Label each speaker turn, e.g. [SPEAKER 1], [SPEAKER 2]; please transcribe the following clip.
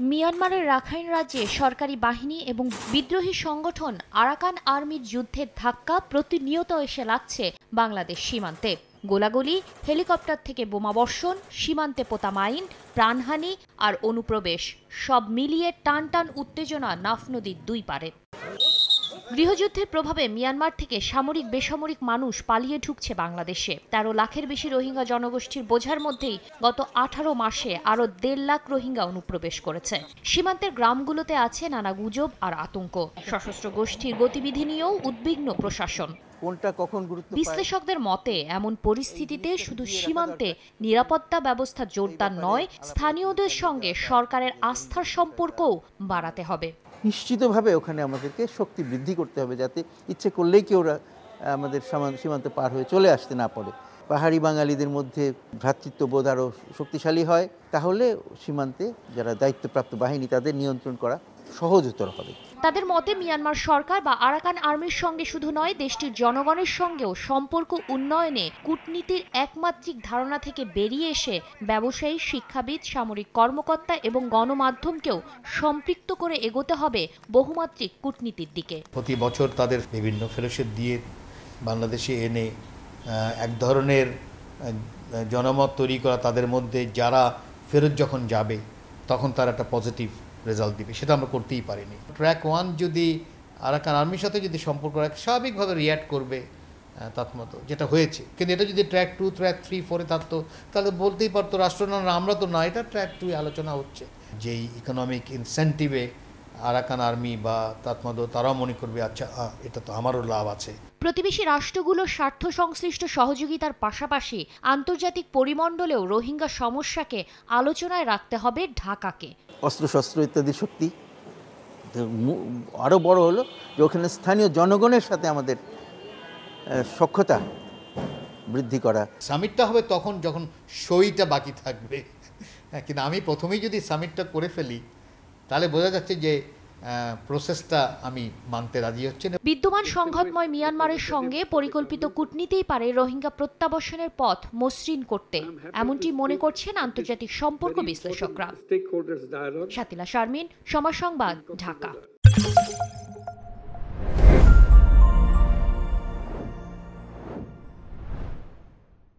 [SPEAKER 1] মিয়ানমারের রাখাইন রাজ্যে সরকারি বাহিনী এবং বিদ্রোহী সংগঠন আরাকান আর্মির যুদ্ধের ধাক্কা প্রতিনিয়ত এসে লাগছে বাংলাদেশ সীমান্তে। গোলাগুলি, হেলিকপ্টার থেকে বোমাবর্ষণ, সীমান্তে পোতা মাইন, প্রাণহানি আর অনুপ্রবেশ সব মিলিয়ে টান টান উত্তেজনা নাফ নদীর দুই পারে। গৃহযুদ্ধের প্রভাবে মিয়ানমার থেকে সামরিক বেসামরিক মানুষ পালিয়ে ঢুকছে বাংলাদেশে। ১৩ লাখের বেশি রোহিঙ্গা জনগোষ্ঠীর বোঝার মধ্যেই গত ১৮ মাসে আরও ১.৫ লাখ রোহিঙ্গা অনুপ্রবেশ করেছে। সীমান্তের গ্রামগুলোতে আছে নানা গুজব আর আতঙ্ক। সশস্ত্র গোষ্ঠীর গতিবিধি নিয়েও উদ্বিগ্ন প্রশাসন। বিশ্লেষকদের মতে এমন পরিস্থিতিতে শুধু সীমান্তে নিরাপত্তা ব্যবস্থা জোরদার নয়, স্থানীয়দের সঙ্গে সরকারের আস্থার সম্পর্কও বাড়াতে হবে।
[SPEAKER 2] নিশ্চিতভাবে ওখানে আমাদেরকে শক্তি বৃদ্ধি করতে হবে, যাতে ইচ্ছে করলেই কেউ আমাদের সীমান্ত পার হয়ে চলে আসতে না পারে। পাহাড়ি বাঙালিদের মধ্যে ভ্রাতৃত্ববোধ আরও শক্তিশালী হয়, তাহলে সীমান্তে যারা দায়িত্বপ্রাপ্ত বাহিনী তাদের নিয়ন্ত্রণ করা সহজতর হবে।
[SPEAKER 1] তাদের মতে মিয়ানমার সরকার বা আরাকান আর্মির সঙ্গে শুধু নয়, দেশটির জনগণের সঙ্গেও সম্পর্ক উন্নয়নে কূটনীতির একমাত্রিক ধারণা থেকে বেরিয়ে এসে ব্যবসায়ী, শিক্ষাবিদ, সামরিক কর্মকর্তা এবং গণমাধ্যমকেও সম্পৃক্ত করে এগোতে হবে বহুমাত্রিক কূটনীতির দিকে।
[SPEAKER 3] প্রতি বছর তাদের বিভিন্ন ফেলোশিপ দিয়ে বাংলাদেশে এনে এক ধরনের জনমত তৈরি করা, তাদের মধ্যে যারা ফেরত যখন যাবে তখন তারা একটা পজিটিভ রেজাল্ট দিবে, সেটা আমরা করতেই পারিনি। ট্র্যাক 1 যদি আরাকান আর্মির সাথে যদি সম্পর্ক রাখে, স্বাভাবিকভাবে রিয়্যাক্ট করবে তৎমতো, যেটা হয়েছে। কিন্তু এটা যদি ট্র্যাক 2, ট্র্যাক 3, 4-এ থাকতো তাহলে বলতেই পারতো রাষ্ট্র না, আমরা তো না, এটা ট্র্যাক 2 আলোচনা হচ্ছে। যেই ইকোনমিক ইনসেন্টিভে আরাকান আর্মি বা তৎমতো তারাও মনে করবে আচ্ছা এটা তো আমারও লাভ আছে।
[SPEAKER 1] প্রতিবেশী রাষ্ট্রগুলোর স্বার্থ সংশ্লিষ্ট সহযোগিতার পাশাপাশি আন্তর্জাতিক পরিমণ্ডলেও রোহিঙ্গা সমস্যাকে আলোচনায় রাখতে হবে ঢাকাকে।
[SPEAKER 2] অস্ত্রশস্ত্র ইত্যাদি শক্তি আরও বড় হলো যে ওখানে স্থানীয় জনগণের সাথে আমাদের সখ্যতা বৃদ্ধি করা।
[SPEAKER 3] সামিটটা হবে তখন যখন সইটা বাকি থাকবে, কিন্তু আমি প্রথমেই যদি সামিটটা করে ফেলি তাহলে বোঝা যাচ্ছে যে প্রসেসটা আমি মানতে রাজি হচ্ছে না।
[SPEAKER 1] বিদ্যমান সংঘাতময় মিয়ানমারের সঙ্গে পরিকল্পিত কূটনীতিই পারে রোহিঙ্গা প্রত্যাবর্ষণের পথ মসৃণ করতে, এমনটি মনে করছেন আন্তর্জাতিক সম্পর্ক বিশ্লেষকরা। শাতিলা শারমিন, সময় সংবাদ, ঢাকা।